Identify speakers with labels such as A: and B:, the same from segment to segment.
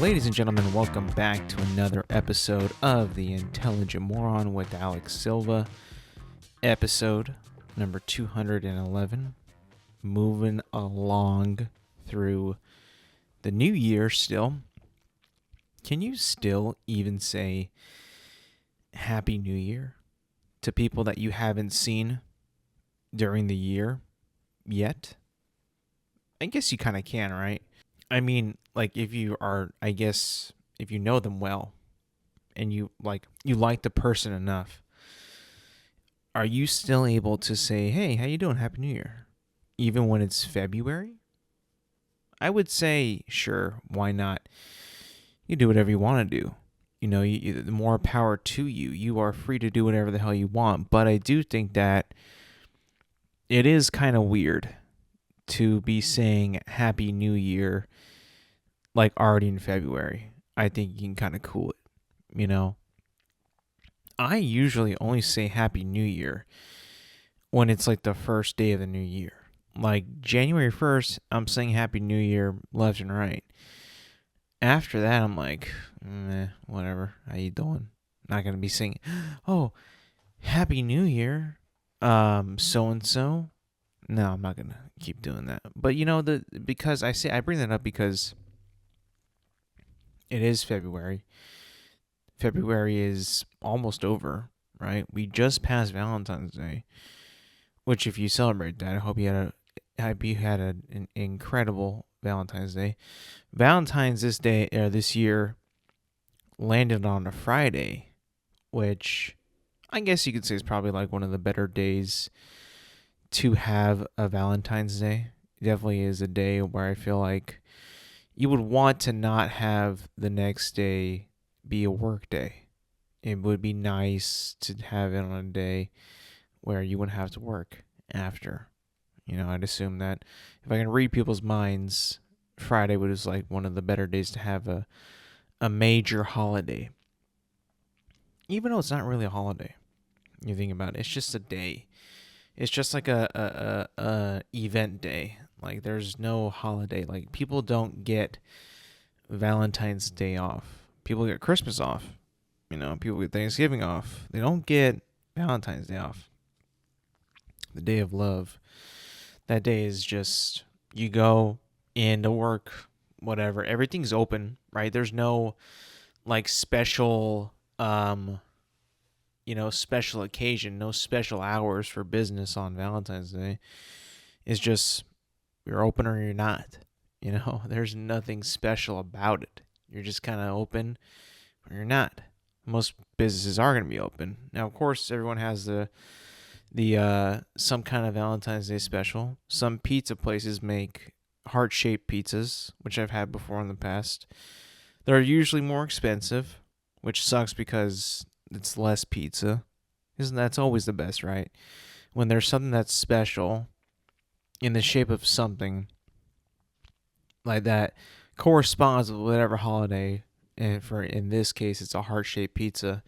A: Ladies and gentlemen, welcome back to another episode of The Intelligent Moron with Alex Silva. Episode number 211. Moving along through the new year still. Can you still even say Happy New Year to people that you haven't seen during the year yet? I guess you kind of can, right? I mean, like if you know them well and you like the person enough, are you still able to say, "Hey, how you doing? Happy New Year?" even when it's February? I would say, sure, why not? You do whatever you want to do. You know, the more power to you. You are free to do whatever the hell you want. But I do think that it is kind of weird to be saying Happy New Year like already in February. I think you can kind of cool it, you know? I usually only say Happy New Year when it's like the first day of the new year. Like January 1st, I'm saying Happy New Year left and right. After that, I'm like, whatever. How you doing? Not going to be singing, oh, Happy New Year, so-and-so. No, I'm not going to keep doing that. But you know, because I bring that up because it is February. February is almost over, right? We just passed Valentine's Day, which if you celebrate that, I hope you had an incredible Valentine's Day. Valentine's this year landed on a Friday, which I guess you could say is probably like one of the better days to have a Valentine's Day. It definitely is a day where I feel like you would want to not have the next day be a work day. It would be nice to have it on a day where you wouldn't have to work after. You know, I'd assume that if I can read people's minds, Friday was like one of the better days to have a major holiday. Even though it's not really a holiday, you think about it, it's just a day. It's just like a event day. Like there's no holiday. Like people don't get Valentine's Day off. People get Christmas off. You know, people get Thanksgiving off. They don't get Valentine's Day off. The day of love. That day is just, you go into work, whatever. Everything's open, right? There's no like special, special occasion, no special hours for business on Valentine's Day. It's just, you're open or you're not. You know, there's nothing special about it. You're just kind of open or you're not. Most businesses are going to be open. Now, of course, everyone has the some kind of Valentine's Day special. Some pizza places make heart-shaped pizzas, which I've had before in the past. They're usually more expensive, which sucks because it's less pizza. That's always the best, right? When there's something that's special in the shape of something like that corresponds with whatever holiday, and in this case it's a heart-shaped pizza,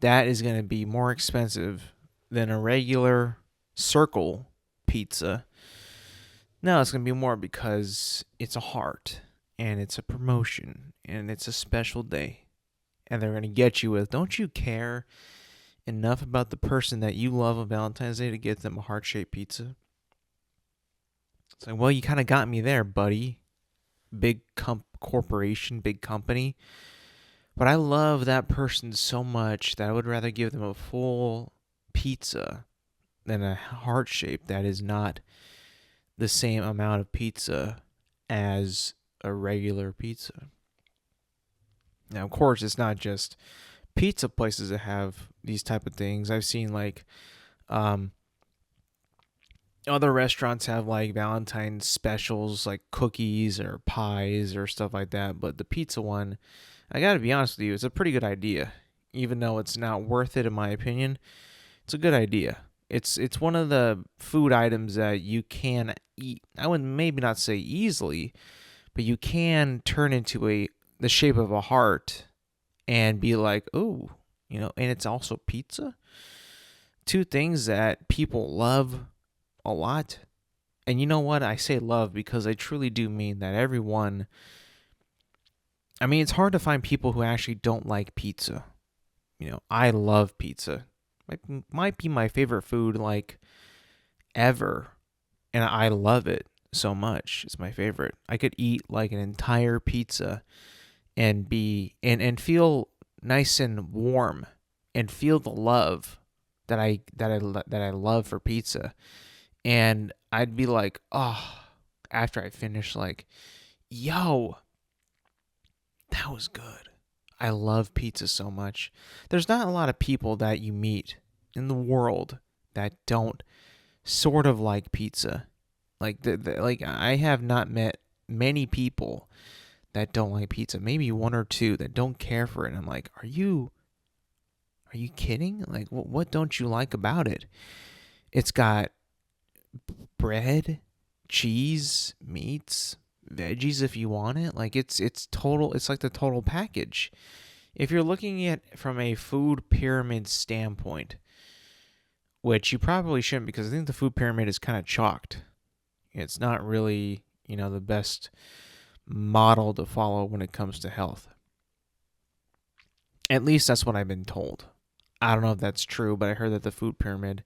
A: that is going to be more expensive than a regular circle pizza. No, it's going to be more because it's a heart and it's a promotion and it's a special day. And they're going to get you with, don't you care enough about the person that you love on Valentine's Day to get them a heart-shaped pizza? It's like, well, you kind of got me there, buddy. Big corporation, big company. But I love that person so much that I would rather give them a full pizza than a heart shape that is not the same amount of pizza as a regular pizza. Now, of course, it's not just pizza places that have these type of things. I've seen like other restaurants have like Valentine's specials, like cookies or pies or stuff like that. But the pizza one, I gotta be honest with you, it's a pretty good idea. Even though it's not worth it in my opinion, it's a good idea. It's one of the food items that you can eat. I would maybe not say easily, but you can turn into the shape of a heart and be like, oh, and it's also pizza. Two things that people love a lot. And you know what? I say love because I truly do mean that everyone I mean, it's hard to find people who actually don't like pizza. I love pizza. Might be my favorite food, like, ever. And I love it so much. It's my favorite. I could eat like an entire pizza and and feel nice and warm and feel the love that I love for pizza. And I'd be like, oh, after I finish, like, yo, that was good. I love pizza so much. There's not a lot of people that you meet in the world that don't sort of like pizza. Like I have not met many people that don't like pizza. Maybe one or two that don't care for it. And I'm like, are you kidding? Like, what don't you like about it? It's got bread, cheese, meats, veggies if you want it. Like, it's total. It's like the total package. If you're looking at it from a food pyramid standpoint, which you probably shouldn't, because I think the food pyramid is kind of chalked. It's not really, the best model to follow when it comes to health. At least that's what I've been told. I don't know if that's true, but I heard that the food pyramid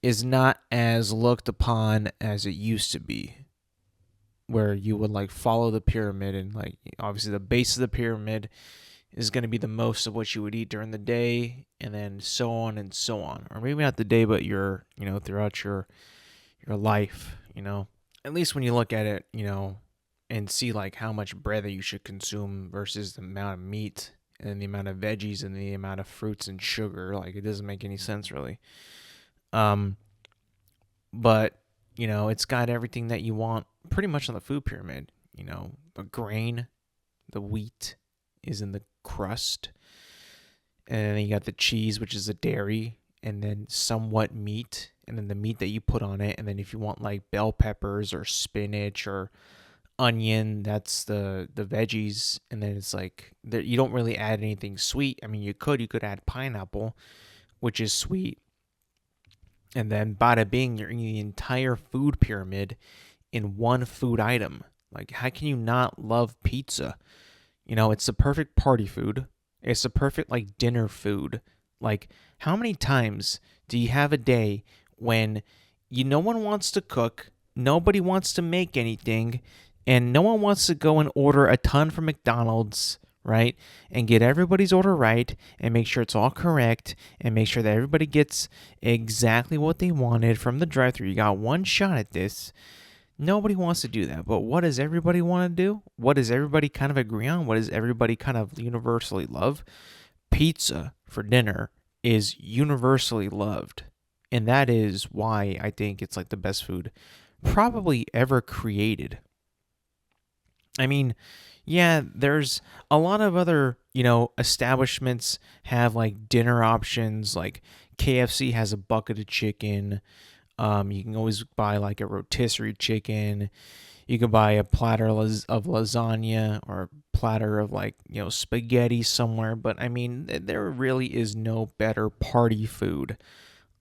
A: is not as looked upon as it used to be, where you would like follow the pyramid, and like obviously the base of the pyramid is going to be the most of what you would eat during the day, and then so on and so on. Or maybe not the day, but throughout your life, At least when you look at it, and see like how much bread that you should consume versus the amount of meat and the amount of veggies and the amount of fruits and sugar. Like, it doesn't make any sense really. But it's got everything that you want pretty much on the food pyramid. The grain, the wheat is in the crust, and then you got the cheese, which is the dairy, and then somewhat meat, and then the meat that you put on it, and then if you want like bell peppers or spinach or onion, that's the veggies, and then it's like you don't really add anything sweet. I mean, you could add pineapple, which is sweet, and then bada bing, you're eating the entire food pyramid in one food item. Like, how can you not love pizza? It's the perfect party food. It's the perfect like dinner food. Like, how many times do you have a day when no one wants to cook, nobody wants to make anything, and no one wants to go and order a ton from McDonald's, right? And get everybody's order right and make sure it's all correct and make sure that everybody gets exactly what they wanted from the drive-thru. You got one shot at this. Nobody wants to do that. But what does everybody want to do? What does everybody kind of agree on? What does everybody kind of universally love? Pizza for dinner is universally loved. And that is why I think it's like the best food probably ever created. I mean, yeah, there's a lot of other, establishments have like dinner options. Like KFC has a bucket of chicken. You can always buy like a rotisserie chicken. You can buy a platter of lasagna or a platter of like, spaghetti somewhere. But I mean, there really is no better party food,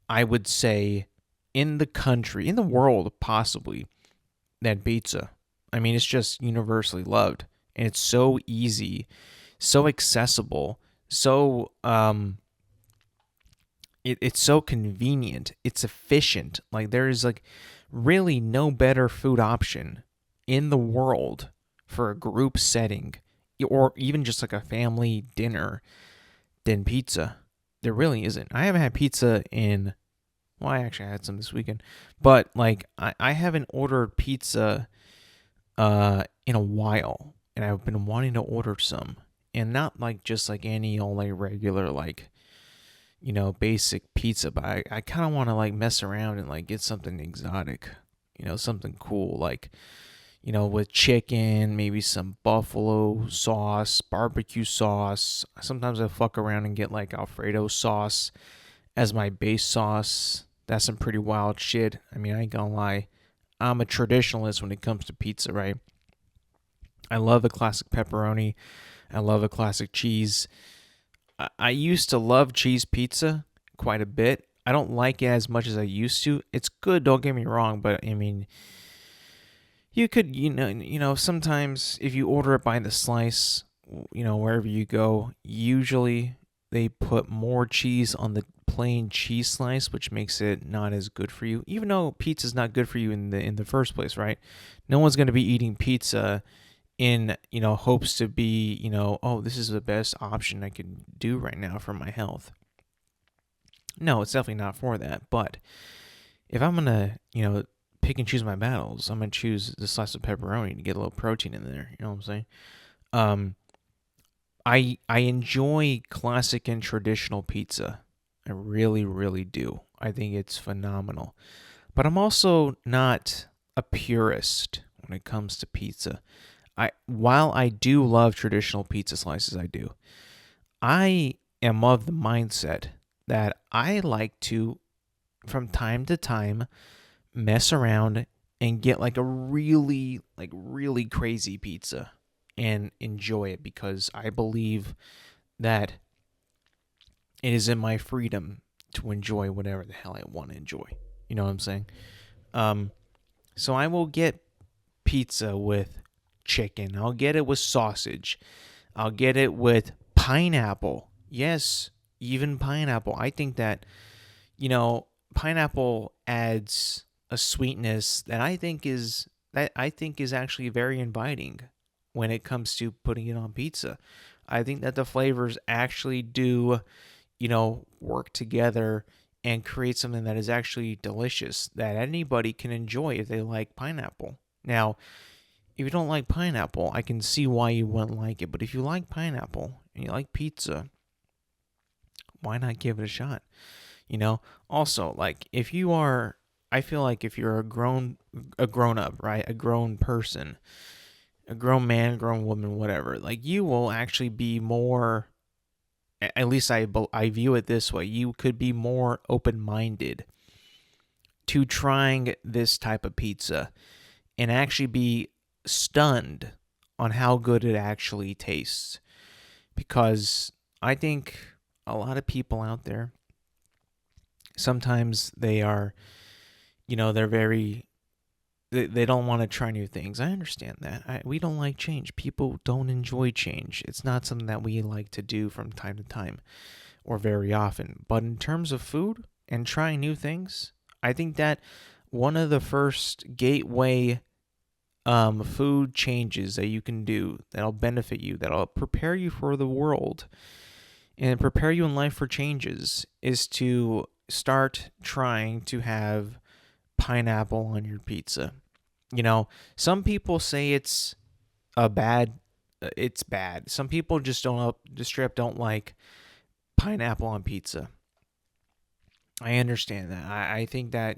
A: I would say, in the country, in the world, possibly, than pizza. I mean, it's just universally loved, and it's so easy, so accessible, so it's so convenient, it's efficient. Like, there is like really no better food option in the world for a group setting or even just like a family dinner than pizza. There really isn't. I haven't had pizza I actually had some this weekend, but like I haven't ordered pizza in a while, and I've been wanting to order some, and not like just like any old like regular like basic pizza, but I kind of want to like mess around and like get something exotic, something cool, like with chicken, maybe some buffalo sauce, barbecue sauce. Sometimes I fuck around and get like Alfredo sauce as my base sauce. That's some pretty wild shit. I mean, I ain't gonna lie, I'm a traditionalist when it comes to pizza, right? I love a classic pepperoni. I love a classic cheese. I used to love cheese pizza quite a bit. I don't like it as much as I used to. It's good, don't get me wrong, but I mean, you could, sometimes if you order it by the slice, wherever you go, usually they put more cheese on the plain cheese slice, which makes it not as good for you. Even though pizza's not good for you in the first place, right? No one's going to be eating pizza in hopes to be oh, this is the best option I can do right now for my health. No, it's definitely not for that. But if I'm gonna pick and choose my battles, I'm gonna choose the slice of pepperoni to get a little protein in there. You know what I'm saying? Um, I enjoy classic and traditional pizza. I really, really do. I think it's phenomenal. But I'm also not a purist when it comes to pizza. While I do love traditional pizza slices, I am of the mindset that I like to, from time to time, mess around and get like a really crazy pizza and enjoy it, because I believe that it is in my freedom to enjoy whatever the hell I want to enjoy. You know what I'm saying? Um, so I will get pizza with chicken. I'll get it with sausage. I'll get it with pineapple. Yes, even pineapple. I think that, pineapple adds a sweetness that I think is actually very inviting when it comes to putting it on pizza. I think that the flavors actually do, work together and create something that is actually delicious that anybody can enjoy if they like pineapple. Now, if you don't like pineapple, I can see why you wouldn't like it. But if you like pineapple and you like pizza, why not give it a shot? Also, like, I feel like if you're a grown up, right, a grown person, a grown man, grown woman, whatever, like, you will actually be more. At least I view it this way. You could be more open minded to trying this type of pizza and actually be stunned on how good it actually tastes. Because I think a lot of people out there, sometimes they are, they're very, they don't want to try new things. I understand that. We don't like change. People don't enjoy change. It's not something that we like to do from time to time or very often. But in terms of food and trying new things, I think that one of the first gateway food changes that you can do that'll benefit you, that'll prepare you for the world and prepare you in life for changes, is to start trying to have pineapple on your pizza. Some people say it's bad. Some people just straight up don't like pineapple on pizza. I understand that. I think that,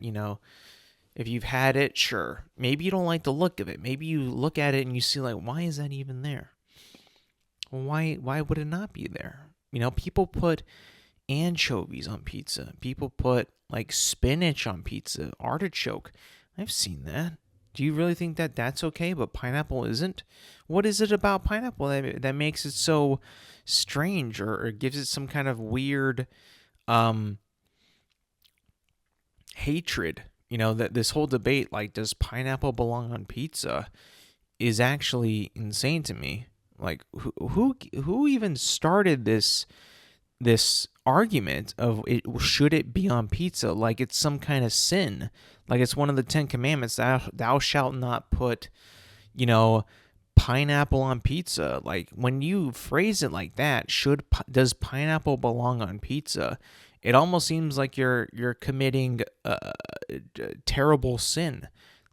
A: if you've had it, sure. Maybe you don't like the look of it. Maybe you look at it and you see, like, why is that even there? Well, why would it not be there? People put anchovies on pizza. People put like spinach on pizza, artichoke. I've seen that. Do you really think that that's okay, but pineapple isn't? What is it about pineapple that makes it so strange, or gives it some kind of weird um hatred? That this whole debate, like, does pineapple belong on pizza, is actually insane to me. Like, who even started this argument of it? Should it be on pizza? Like it's some kind of sin. Like it's one of the 10 Commandments. Thou shalt not put, you know, pineapple on pizza. Like when you phrase it like that, does pineapple belong on pizza? It almost seems like you're committing a terrible sin.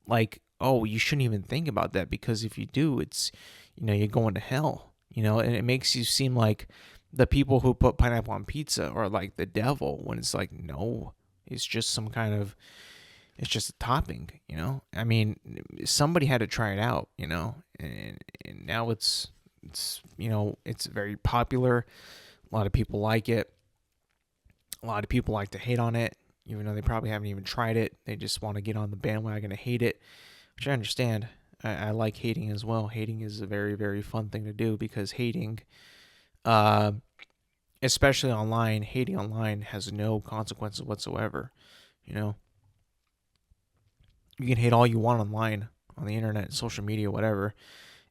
A: Like, oh, you shouldn't even think about that, because if you do, it's, you're going to hell. And it makes you seem like the people who put pineapple on pizza are like the devil, when it's like, no, it's just it's just a topping. I mean, somebody had to try it out, and now it's very popular. A lot of people like it. A lot of people like to hate on it, even though they probably haven't even tried it. They just want to get on the bandwagon to hate it, which I understand. I like hating as well. Hating is a very, very fun thing to do, because hating, especially online, hating online has no consequences whatsoever. You can hate all you want online, on the internet, social media, whatever.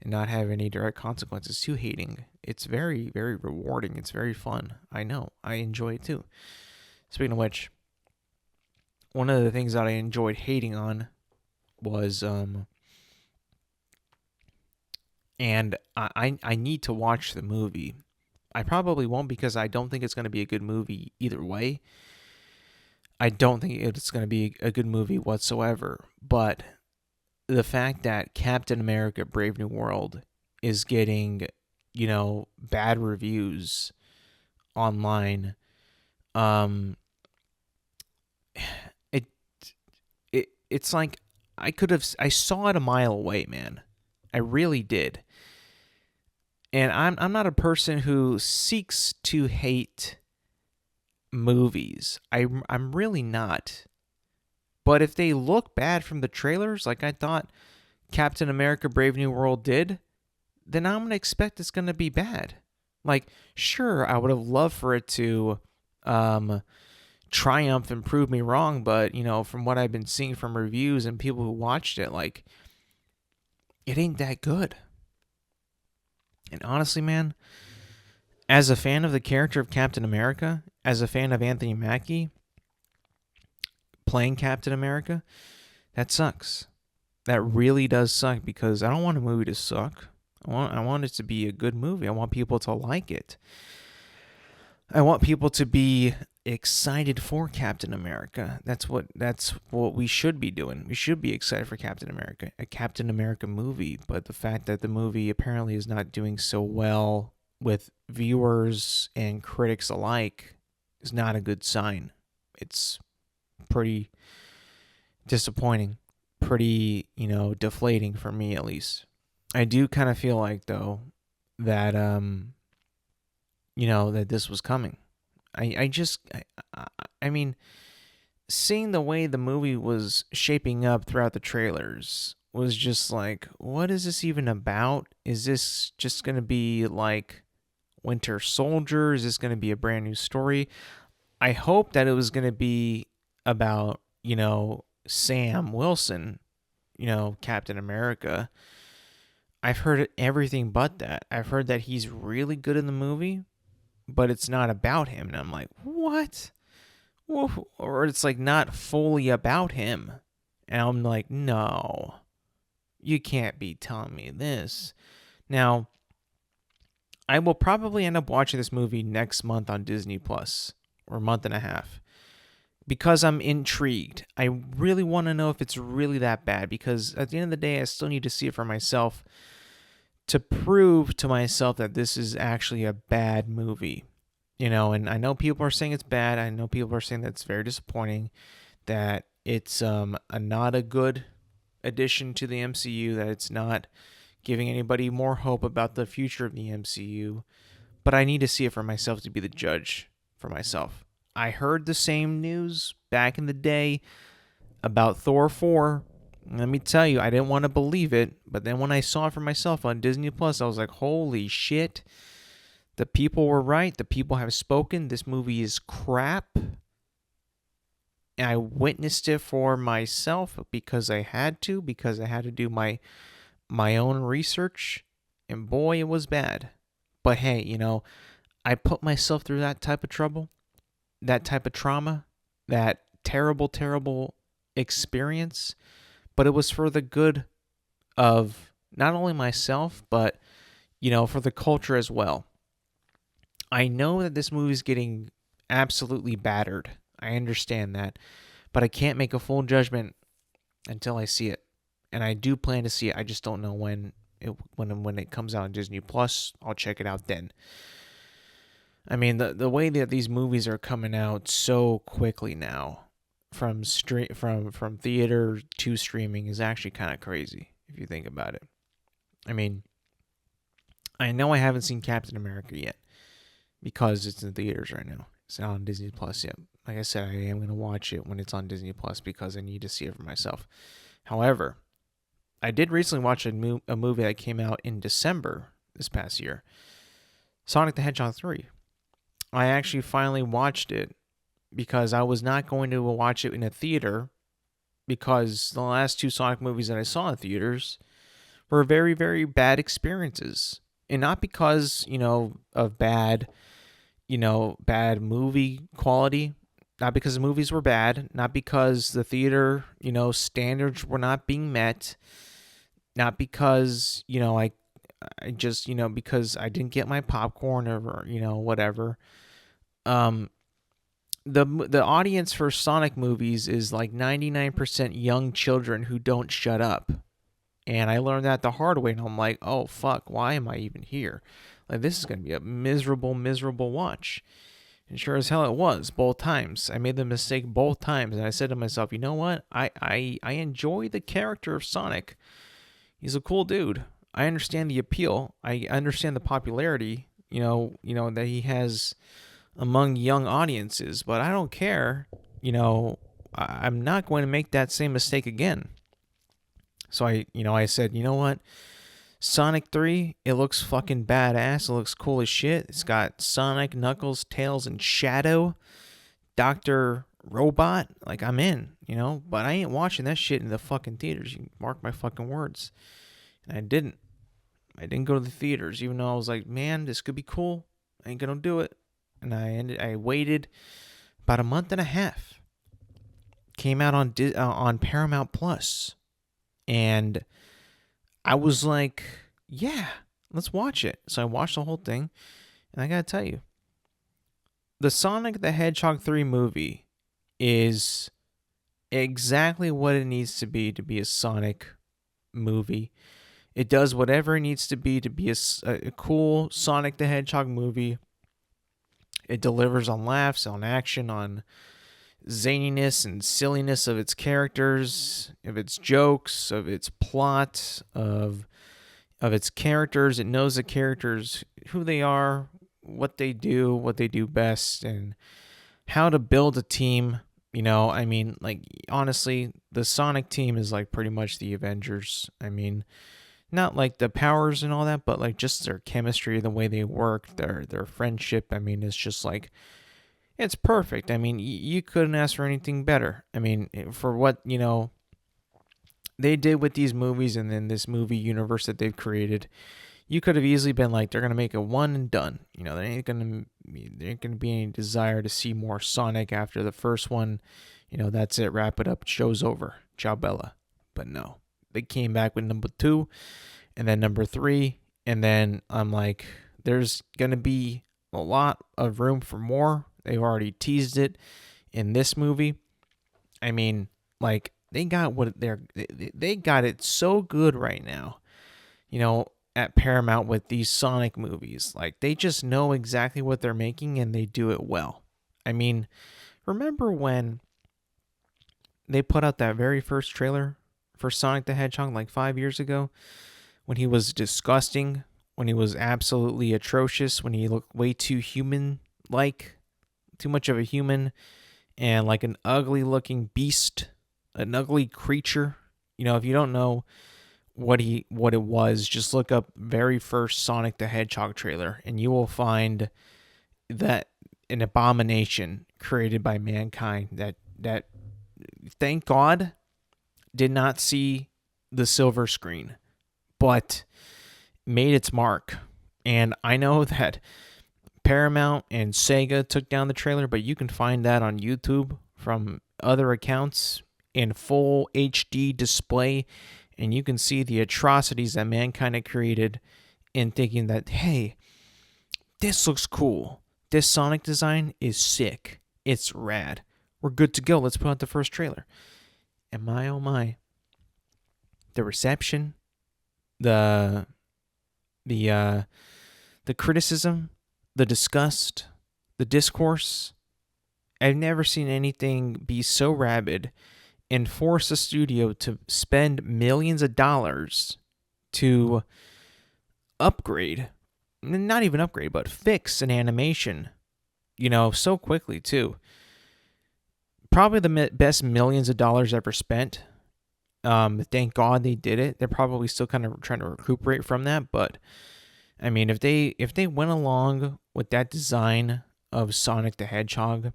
A: and not have any direct consequences to hating. It's very, very rewarding. It's very fun. I know. I enjoy it too. Speaking of which, one of the things that I enjoyed hating on was and I need to watch the movie. I probably won't because I don't think it's going to be a good movie either way. I don't think it's going to be a good movie whatsoever. But the fact that Captain America Brave New World is getting, bad reviews online, um it it's like I saw it a mile away, man. I really did. And I'm not a person who seeks to hate movies. I'm really not. But if they look bad from the trailers, like I thought Captain America Brave New World did, then I'm going to expect it's going to be bad. Like, sure, I would have loved for it to triumph and prove me wrong, but, from what I've been seeing from reviews and people who watched it, like, it ain't that good. And honestly, man, as a fan of the character of Captain America, as a fan of Anthony Mackie playing Captain America, that sucks. That really does suck because I don't want a movie to suck. I want it to be a good movie. I want people to like it. I want people to be excited for Captain America. That's what we should be doing. We should be excited for Captain America, a Captain America movie. But the fact that the movie apparently is not doing so well with viewers and critics alike is not a good sign. It's pretty disappointing, pretty, deflating for me at least. I do kind of feel like though that that this was coming. I mean, seeing the way the movie was shaping up throughout the trailers was just like, what is this even about? Is this just going to be like Winter Soldier? Is this going to be a brand new story? I hope that it was going to be about, Sam Wilson, Captain America. I've heard everything but that. I've heard that he's really good in the movie, but it's not about him. And I'm like, what? Or it's like not fully about him. And I'm like, no, you can't be telling me this. Now, I will probably end up watching this movie next month on Disney Plus, or a month and a half, because I'm intrigued. I really want to know if it's really that bad, because at the end of the day, I still need to see it for myself to prove to myself that this is actually a bad movie. And I know people are saying it's bad. I know people are saying that it's very disappointing, that it's not a good addition to the MCU, that it's not giving anybody more hope about the future of the MCU. But I need to see it for myself to be the judge for myself. I heard the same news back in the day about Thor 4. Let me tell you, I didn't want to believe it, but then when I saw it for myself on Disney Plus, I was like, holy shit. The people were right. The people have spoken. This movie is crap. And I witnessed it for myself because I had to do my own research. And boy, it was bad. But hey, I put myself through that type of trouble, that type of trauma, that terrible, terrible experience. But it was for the good of not only myself, but, for the culture as well. I know that this movie is getting absolutely battered. I understand that. But I can't make a full judgment until I see it. And I do plan to see it. I just don't know when it comes out on Disney Plus. I'll check it out then. I mean, the way that these movies are coming out so quickly now, from theater to streaming, is actually kind of crazy if you think about it. I mean, I know I haven't seen Captain America yet because it's in theaters right now. It's not on Disney Plus yet. Like I said, I am going to watch it when it's on Disney Plus because I need to see it for myself. However, I did recently watch a movie that came out in December this past year, Sonic the Hedgehog 3. I actually finally watched it because I was not going to watch it in a theater, because the last two Sonic movies that I saw in theaters were very, very bad experiences. And not because, of bad, bad movie quality, not because the movies were bad, not because the theater, standards were not being met, not because, I just, because I didn't get my popcorn or, whatever. Um, the audience for Sonic movies is like 99% young children who don't shut up. And I learned that the hard way, and I'm like, oh, fuck, why am I even here? Like, this is going to be a miserable, miserable watch. And sure as hell it was, both times. I made the mistake both times, and I said to myself, you know what? I enjoy the character of Sonic. He's a cool dude. I understand the appeal. I understand the popularity, that he has among young audiences, but I don't care. I'm not going to make that same mistake again. So I said, you know what? Sonic 3, it looks fucking badass. It looks cool as shit. It's got Sonic, Knuckles, Tails, and Shadow. Dr. Robot. Like, I'm in, But I ain't watching that shit in the fucking theaters. You can mark my fucking words. And I didn't. I didn't go to the theaters, even though I was like, man, this could be cool. I ain't gonna do it. And I waited about a month and a half. Came out on Paramount Plus. And I was like, yeah, let's watch it. So I watched the whole thing, and I gotta tell you, the Sonic the Hedgehog 3 movie is exactly what it needs to be a Sonic movie. It does whatever it needs to be a cool Sonic the Hedgehog movie. It delivers on laughs, on action, on zaniness and silliness of its characters, of its jokes, of its plot, of its characters. It knows the characters, who they are, what they do best, and how to build a team. Honestly, the Sonic team is like pretty much the Avengers. Not like the powers and all that, but like just their chemistry, the way they work, their friendship. It's just like, it's perfect. You couldn't ask for anything better. For what, they did with these movies and then this movie universe that they've created, you could have easily been like, they're going to make a one and done. There ain't going to be any desire to see more Sonic after the first one. That's it. Wrap it up. Show's over. Ciao, Bella. But no, they came back with number 2 and then number 3. And then I'm like, there's going to be a lot of room for more. They've already teased it in this movie. They got they got it so good right now, at Paramount with these Sonic movies. Like, they just know exactly what they're making and they do it well. Remember when they put out that very first trailer for Sonic the Hedgehog like 5 years ago, when he was disgusting, when he was absolutely atrocious, when he looked way too human-like, too much of a human, and like an ugly looking beast, an ugly creature. If you don't know what it was, just look up very first Sonic the Hedgehog trailer and you will find that an abomination created by mankind that thank God did not see the silver screen, but made its mark. And I know that Paramount and Sega took down the trailer, but you can find that on YouTube from other accounts in full HD display, and you can see the atrocities that mankind had created in thinking that, hey, this looks cool. This Sonic design is sick. It's rad. We're good to go. Let's put out the first trailer. And my, oh my, the reception, the criticism, the disgust, the discourse. I've never seen anything be so rabid and force a studio to spend millions of dollars to upgrade, not even upgrade, but fix an animation, so quickly too. Probably the best millions of dollars ever spent. Thank God they did it. They're probably still kind of trying to recuperate from that, but if they went along with that design of Sonic the Hedgehog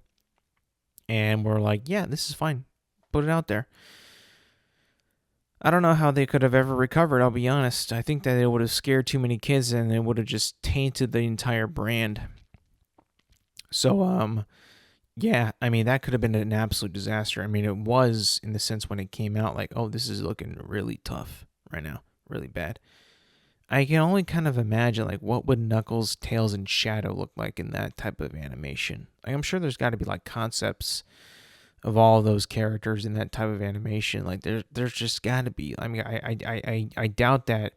A: and were like, yeah, this is fine, put it out there, I don't know how they could have ever recovered, I'll be honest. I think that it would have scared too many kids and it would have just tainted the entire brand. So, yeah, I mean, that could have been an absolute disaster. I mean, it was in the sense when it came out, like, oh, this is looking really tough right now, really bad. I can only kind of imagine, like, what would Knuckles, Tails, and Shadow look like in that type of animation. Like, I'm sure there's got to be, like, concepts of all those characters in that type of animation. Like, there's just got to be. I mean, I doubt that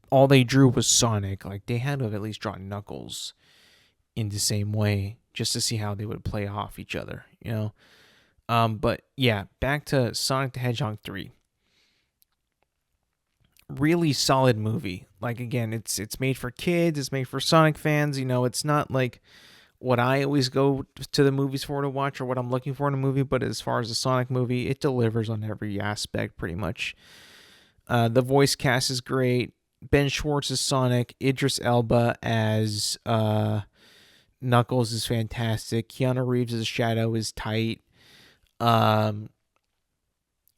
A: all they drew was Sonic. Like, they had to have at least drawn Knuckles in the same way just to see how they would play off each other, you know? But yeah, back to Sonic the Hedgehog 3. Really solid movie. Like again, it's made for kids, it's made for Sonic fans, you know, it's not like what I always go to the movies for to watch or what I'm looking for in a movie, but as far as a Sonic movie, it delivers on every aspect pretty much. The voice cast is great. Ben Schwartz as Sonic, Idris Elba as Knuckles is fantastic. Keanu Reeves as Shadow is tight. Um,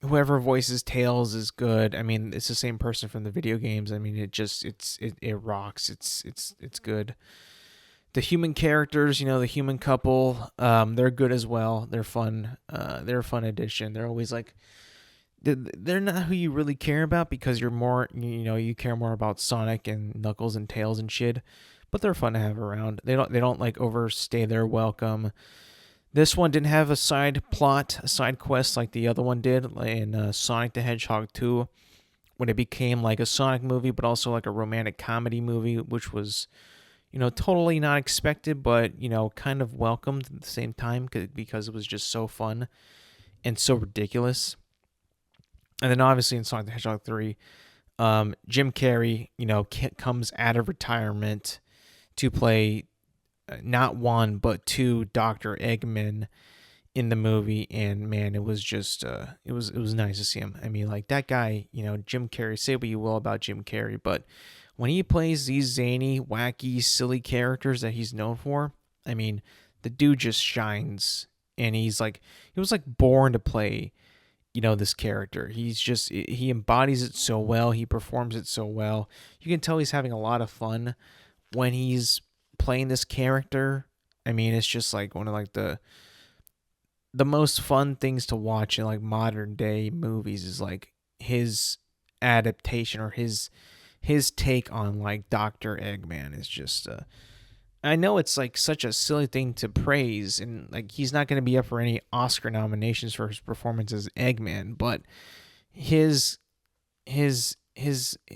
A: Whoever voices Tails is good. I mean, it's the same person from the video games. I mean, it rocks. It's good. The human characters, you know, the human couple, they're good as well. They're fun. They're a fun addition. They're always like they're not who you really care about because you're more, you know, you care more about Sonic and Knuckles and Tails and shit. But they're fun to have around. They don't like overstay their welcome. This one didn't have a side plot, a side quest like the other one did in Sonic the Hedgehog 2, when it became like a Sonic movie, but also like a romantic comedy movie, which was, you know, totally not expected, but, you know, kind of welcomed at the same time because it was just so fun and so ridiculous. And then obviously in Sonic the Hedgehog 3, Jim Carrey, you know, comes out of retirement to play not one but two Dr. Eggman in the movie, and man, it was just it was nice to see him. I mean, like that guy, you know, Jim Carrey. Say what you will about Jim Carrey, but when he plays these zany, wacky, silly characters that he's known for, I mean, the dude just shines, and he was like born to play, you know, this character. He embodies it so well. He performs it so well. You can tell he's having a lot of fun when he's playing this character. I mean, it's just like one of like the most fun things to watch in like modern day movies is like his adaptation or his take on like Dr. Eggman is just I know it's like such a silly thing to praise, and like he's not going to be up for any Oscar nominations for his performance as Eggman, but his his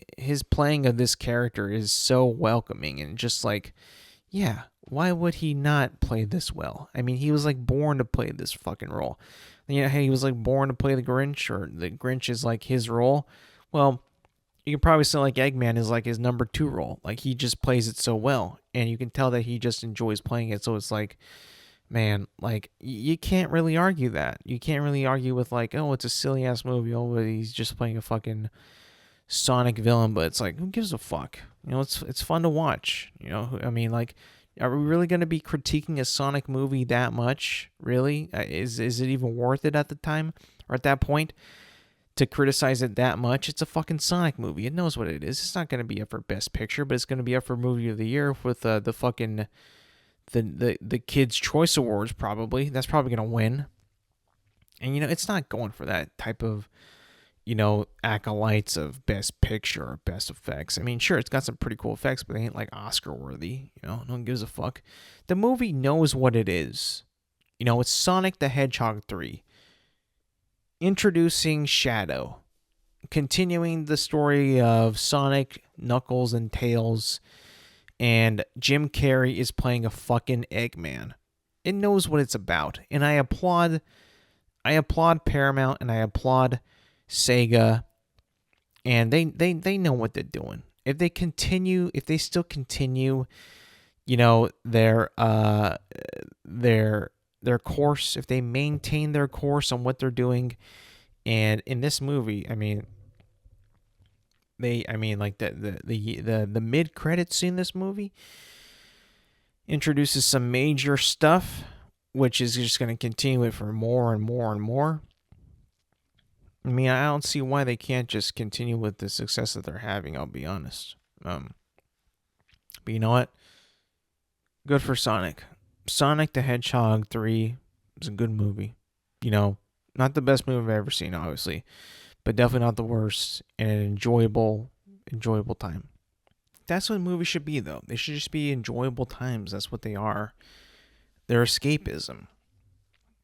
A: playing of this character is so welcoming and just like, yeah, why would he not play this well? I mean, he was like born to play this fucking role. You know, hey, he was like born to play the Grinch, or the Grinch is like his role. Well, you can probably say like Eggman is like his number two role. Like he just plays it so well, and you can tell that he just enjoys playing it. So it's like, man, like you can't really argue that. You can't really argue with like, oh, it's a silly ass movie. Oh, but he's just playing a fucking Sonic villain. But it's like, who gives a fuck? You know, it's fun to watch. You know, I mean, like, are we really going to be critiquing a Sonic movie that much? Really, is it even worth it at the time or at that point to criticize it that much? It's a fucking Sonic movie. It knows what it is. It's not going to be up for Best Picture, but it's going to be up for Movie of the Year with the fucking the Kids Choice Awards. Probably that's probably going to win. And you know, it's not going for that type of, you know, acolytes of Best Picture or Best Effects. I mean, sure, it's got some pretty cool effects, but they ain't like Oscar worthy. You know, no one gives a fuck. The movie knows what it is. You know, it's Sonic the Hedgehog 3. Introducing Shadow. Continuing the story of Sonic, Knuckles, and Tails. And Jim Carrey is playing a fucking Eggman. It knows what it's about. And I applaud Paramount, and I applaud Sega, and they know what they're doing. If they still continue, you know, their course, if they maintain their course on what they're doing, and in this movie, I mean, like the mid credit scene in this movie introduces some major stuff, which is just going to continue it for more and more and more. I mean, I don't see why they can't just continue with the success that they're having. I'll be honest. But you know what? Good for Sonic. Sonic the Hedgehog 3 is a good movie. You know, not the best movie I've ever seen, obviously, but definitely not the worst, and an enjoyable time. That's what movies should be, though. They should just be enjoyable times. That's what they are. They're escapism.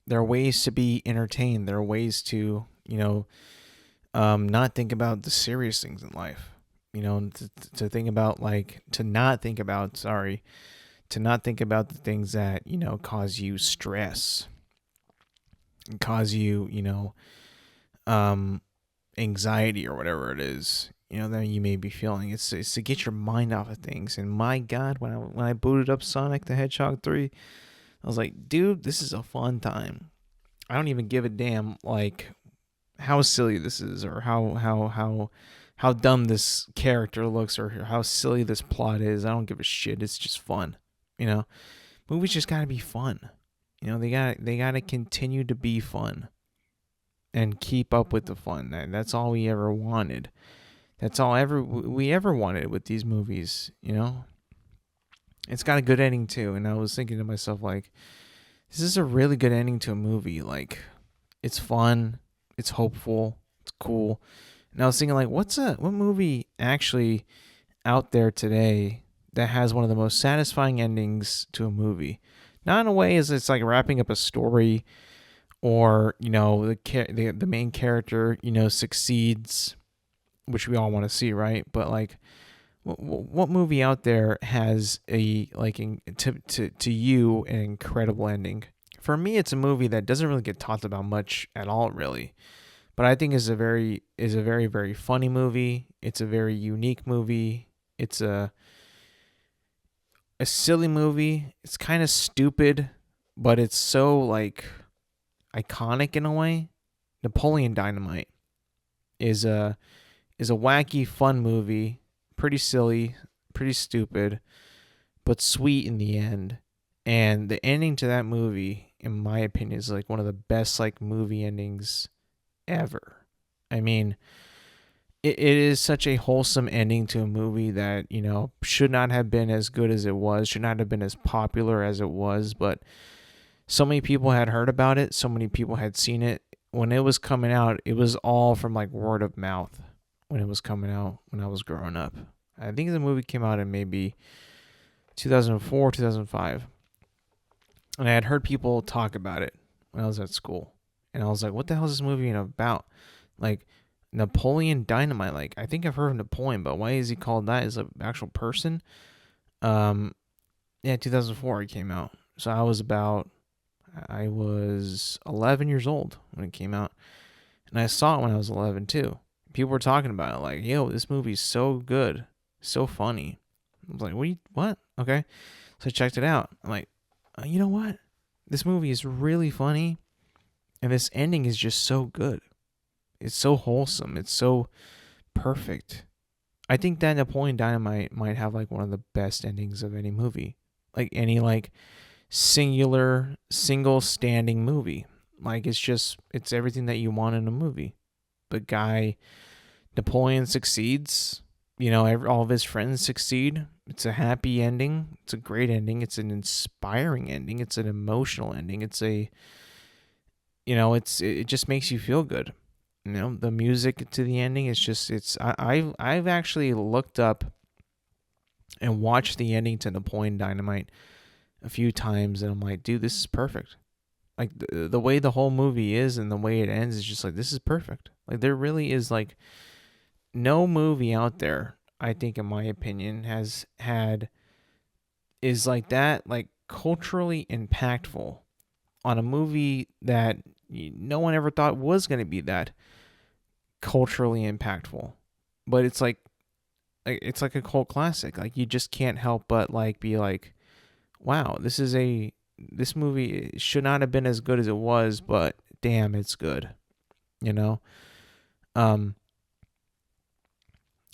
A: They're ways to be entertained. They're ways to, not think about the serious things in life. To think about, to not think about, to not think about the things that, cause you stress and cause you, anxiety or whatever it is, that you may be feeling. It's to get your mind off of things. And my God, when I booted up Sonic the Hedgehog 3, I was like, dude, this is a fun time. I don't even give a damn how silly this is, or how dumb this character looks, or how silly this plot is. I don't give a shit. It's just fun. Movies just gotta be fun. They gotta continue to be fun and keep up with the fun. That's all we ever wanted. That's all we ever wanted with these movies. It's got a good ending too. And I was thinking to myself, this is a really good ending to a movie. It's fun, it's hopeful, it's cool. And I was thinking, what movie actually out there today that has one of the most satisfying endings to a movie? Not in a way as it's wrapping up a story, or the main character succeeds, which we all want to see, right? But what movie out there has to you an incredible ending? For me, it's a movie that doesn't really get talked about much at all, really. But I think is a very very funny movie. It's a very unique movie. It's a silly movie. It's kind of stupid, but it's so iconic in a way. Napoleon Dynamite is a wacky, fun movie. Pretty silly, pretty stupid, but sweet in the end. And the ending to that movie, in my opinion, is one of the best movie endings ever. I mean, it is such a wholesome ending to a movie that, should not have been as good as it was, should not have been as popular as it was, but so many people had heard about it, so many people had seen it. When it was coming out, it was all from word of mouth when it was coming out when I was growing up. I think the movie came out in maybe 2004, 2005. And I had heard people talk about it when I was at school. And I was like, what the hell is this movie about? Napoleon Dynamite. I think I've heard of Napoleon, but why is he called that? Is an actual person? 2004 it came out. So I was 11 years old when it came out. And I saw it when I was 11 too. People were talking about it yo, this movie's so good, so funny. I was like, what? Okay. So I checked it out. I'm like, you know what? This movie is really funny. And this ending is just so good. It's so wholesome. It's so perfect. I think that Napoleon Dynamite might have one of the best endings of any movie. Any single standing movie. It's everything that you want in a movie. The guy, Napoleon, succeeds. All of his friends succeed. It's a happy ending. It's a great ending. It's an inspiring ending. It's an emotional ending. It just makes you feel good. The music to the ending is I've actually looked up and watched the ending to Napoleon Dynamite a few times, and I'm like, dude, this is perfect. The way the whole movie is and the way it ends is just this is perfect. There really is no movie out there, I think, in my opinion, is that culturally impactful on a movie that no one ever thought was going to be that culturally impactful. But it's it's a cult classic. You just can't help but be wow, this movie should not have been as good as it was, but damn, it's good.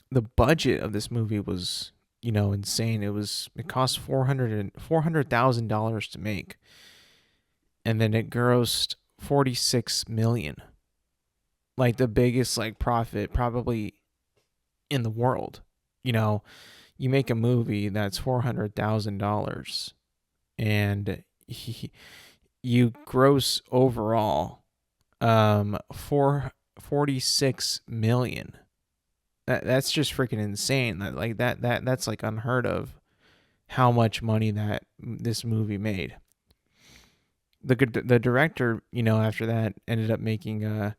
A: The budget of this movie was, insane. It cost $400,000 to make, and then it grossed $46 million. like the biggest like profit probably in the world. You know, you make a movie that's $400,000 and you gross overall 46 million. That's just freaking insane. That's like unheard of how much money that this movie made. The director, after that ended up making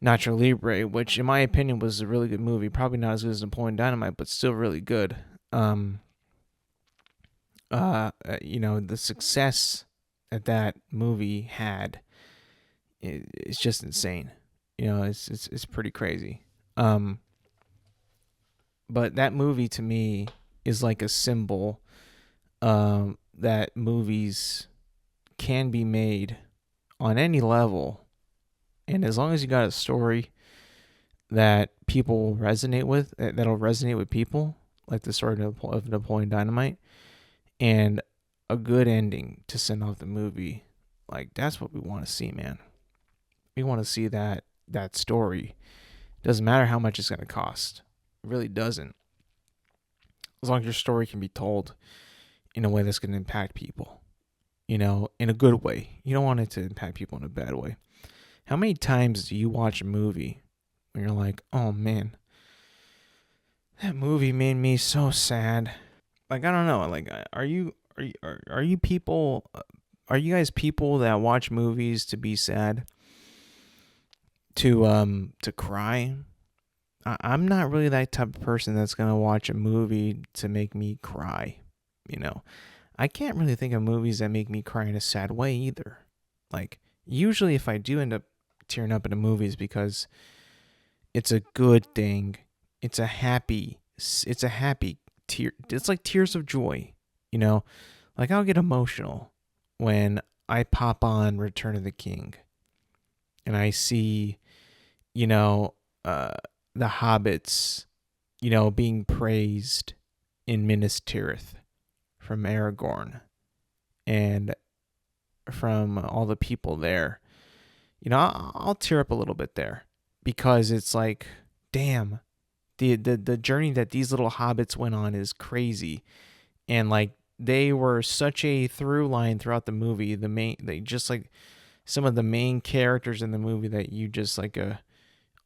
A: Nacho Libre, which in my opinion was a really good movie. Probably not as good as Napoleon Dynamite, but still really good. The success that that movie had is just insane. It's pretty crazy. But that movie to me is like a symbol that movies can be made on any level, and as long as you got a story that people will resonate with, that'll resonate with people, like the story of Napoleon Dynamite, and a good ending to send off the movie, like that's what we want to see, man. We want to see that story. Doesn't matter how much it's going to cost. It really doesn't. As long as your story can be told in a way that's going to impact people, in a good way. You don't want it to impact people in a bad way. How many times do you watch a movie when you're like, oh man, that movie made me so sad? Like, I don't know. Like, are you people? Are you guys people that watch movies to be sad? To cry? I'm not really that type of person that's gonna watch a movie to make me cry. I can't really think of movies that make me cry in a sad way either. Like, usually if I do end up tearing up in a movie, it's because it's a good thing. It's a happy tear. It's like tears of joy. Like I'll get emotional when I pop on Return of the King and I see, the hobbits, being praised in Minas Tirith from Aragorn and from all the people there. I'll tear up a little bit there because it's like, damn, the journey that these little hobbits went on is crazy, and like they were such a through line throughout the movie. They just like some of the main characters in the movie that you just like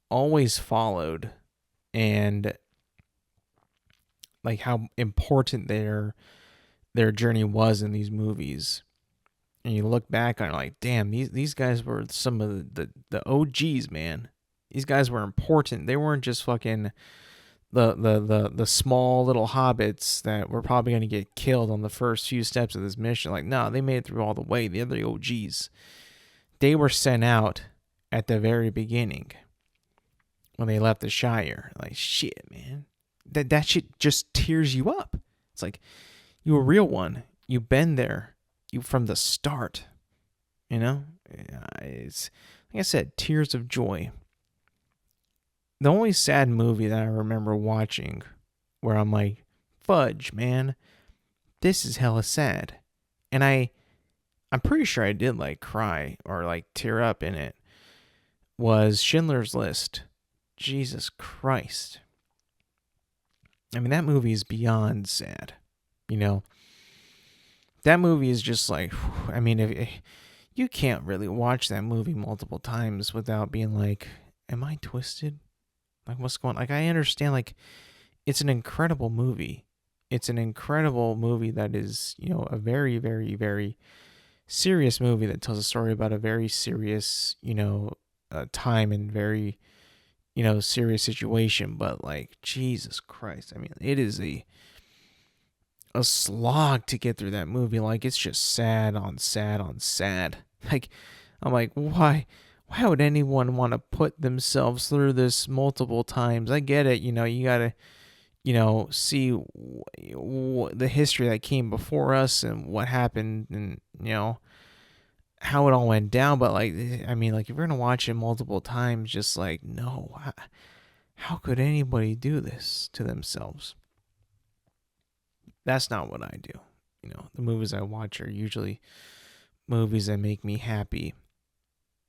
A: always followed, and like how important their journey was in these movies. And you look back on it like, damn, these guys were some of the OGs, man. These guys were important. They weren't just fucking the small little hobbits that were probably going to get killed on the first few steps of this mission. Like, no, they made it through all the way. The other OGs, they were sent out at the very beginning when they left the Shire. Like, shit, man. That shit just tears you up. It's like, you a real one. You've been there. You from the start. It's, like I said, tears of joy. The only sad movie that I remember watching where I'm like, fudge, man, this is hella sad. And I'm pretty sure I did like cry or like tear up in it, was Schindler's List. Jesus Christ. I mean, that movie is beyond sad. That movie is just like, I mean, if you can't really watch that movie multiple times without being like, am I twisted? Like, what's going on? Like, I understand, like, it's an incredible movie. It's an incredible movie that is, a very, very, very serious movie that tells a story about a very serious, time and very, serious situation. But, like, Jesus Christ. I mean, it is a slog to get through that movie. Like, it's just sad on sad on sad. Like, I'm like, why would anyone want to put themselves through this multiple times? I get it. You gotta, see the history that came before us and what happened and, how it all went down. But like, I mean, like if you're going to watch it multiple times, just like, no, how could anybody do this to themselves? That's not what I do. The movies I watch are usually movies that make me happy.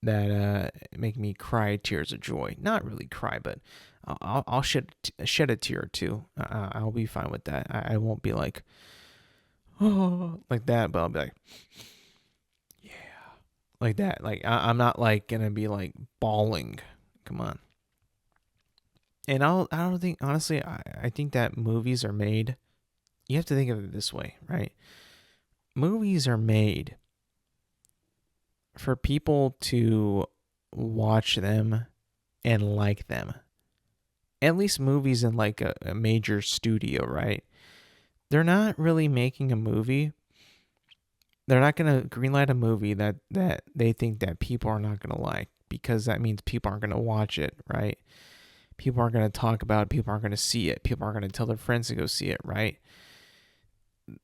A: that make me cry tears of joy. Not really cry, but I'll shed a tear or two. I'll be fine with that. I won't be like, oh, like that, but I'll be like, yeah, like that. Like I'm not like gonna be like bawling. Come on. And I don't think, honestly, I think that movies are made. You have to think of it this way, right? Movies are made for people to watch them and like them. At least movies in like a major studio, right? They're not really making a movie. They're not going to greenlight a movie that they think that people are not going to like, because that means people aren't going to watch it, right? People aren't going to talk about it. People aren't going to see it. People aren't going to tell their friends to go see it, right?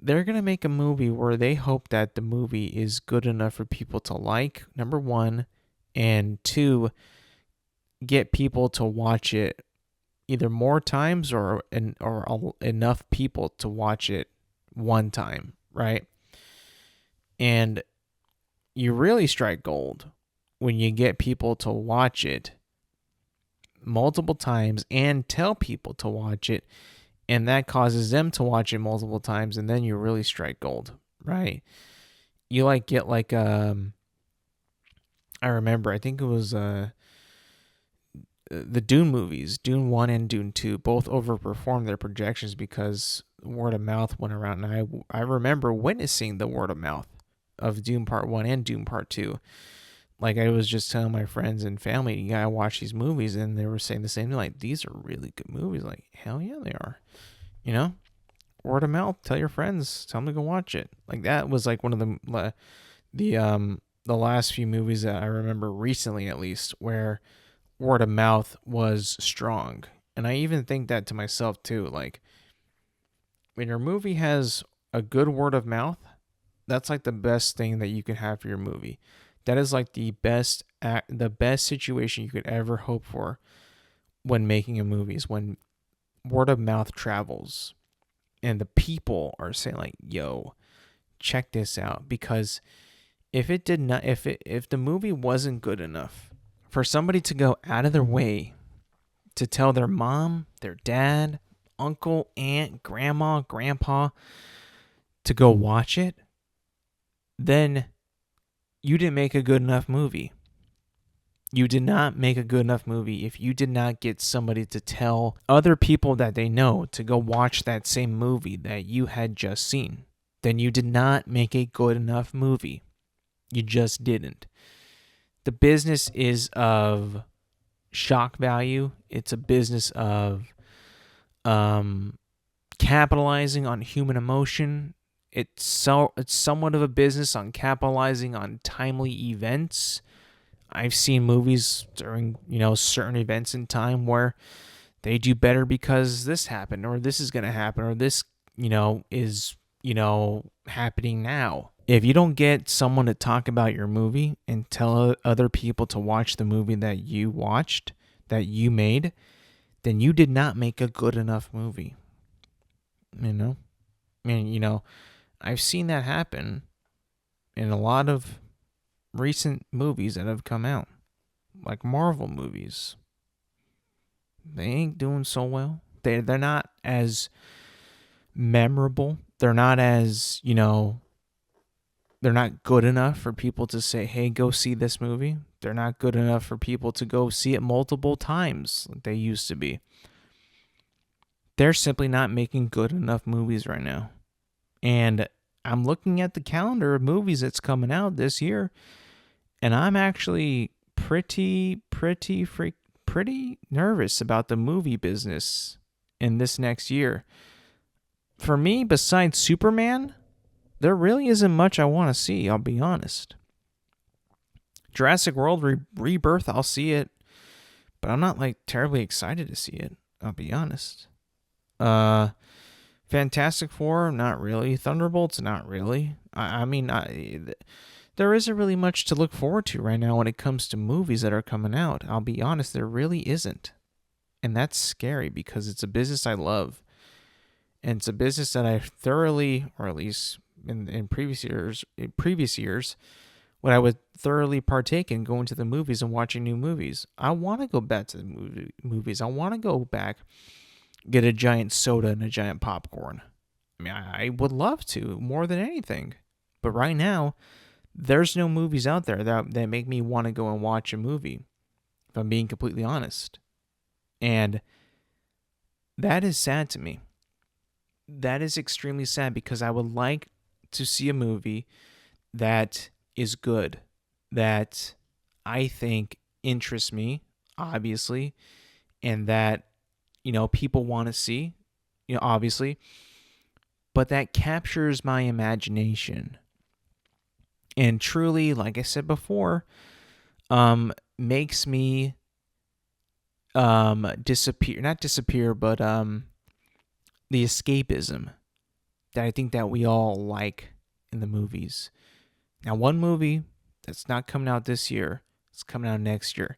A: They're going to make a movie where they hope that the movie is good enough for people to like, number one, and two, get people to watch it either more times or enough people to watch it one time, right? And you really strike gold when you get people to watch it multiple times and tell people to watch it, and that causes them to watch it multiple times, and then you really strike gold, right? You like get like I remember, I think it was the Dune movies, Dune 1 and Dune 2, both overperformed their projections because word of mouth went around. And I remember witnessing the word of mouth of Dune Part 1 and Dune Part 2. Like, I was just telling my friends and family, you gotta watch these movies, and they were saying the same thing, like, these are really good movies. Like, hell yeah, they are. You know? Word of mouth, tell your friends, tell them to go watch it. Like, that was like one of the last few movies that I remember recently, at least, where word of mouth was strong. And I even think that to myself too, like, when your movie has a good word of mouth, that's like the best thing that you can have for your movie. That is like the best situation you could ever hope for when making a movie, is when word of mouth travels and the people are saying like, yo, check this out. Because if it did not, if the movie wasn't good enough for somebody to go out of their way to tell their mom, their dad, uncle, aunt, grandma, grandpa to go watch it, then you didn't make a good enough movie. You did not make a good enough movie if you did not get somebody to tell other people that they know to go watch that same movie that you had just seen. Then you did not make a good enough movie. You just didn't. The business is of shock value. It's a business of capitalizing on human emotion. It's somewhat of a business on capitalizing on timely events. I've seen movies during, certain events in time where they do better because this happened, or this is going to happen, or this, is, happening now. If you don't get someone to talk about your movie and tell other people to watch the movie that you watched, that you made, then you did not make a good enough movie. I've seen that happen in a lot of recent movies that have come out, like Marvel movies. They ain't doing so well. They're not as memorable. They're not as, they're not good enough for people to say, hey, go see this movie. They're not good enough for people to go see it multiple times like they used to be. They're simply not making good enough movies right now. And I'm looking at the calendar of movies that's coming out this year, and I'm actually pretty nervous about the movie business in this next year. For me, besides Superman, there really isn't much I want to see, I'll be honest. Jurassic World Rebirth, I'll see it, but I'm not like terribly excited to see it, I'll be honest. Fantastic Four, not really. Thunderbolts, not really. There isn't really much to look forward to right now when it comes to movies that are coming out. I'll be honest, there really isn't. And that's scary because it's a business I love. And it's a business that I thoroughly, or at least in previous years, Would I would thoroughly partake in going to the movies and watching new movies? I want to go back to the movies. I want to go back, get a giant soda and a giant popcorn. I mean, I would love to more than anything. But right now, there's no movies out there that make me want to go and watch a movie, if I'm being completely honest. And that is sad to me. That is extremely sad because I would like to see a movie that is good, that I think interests me, obviously, and that, people want to see, obviously, but that captures my imagination. And truly, like I said before, makes me disappear, not disappear, but the escapism that I think that we all like in the movies. Now, one movie that's not coming out this year, it's coming out next year,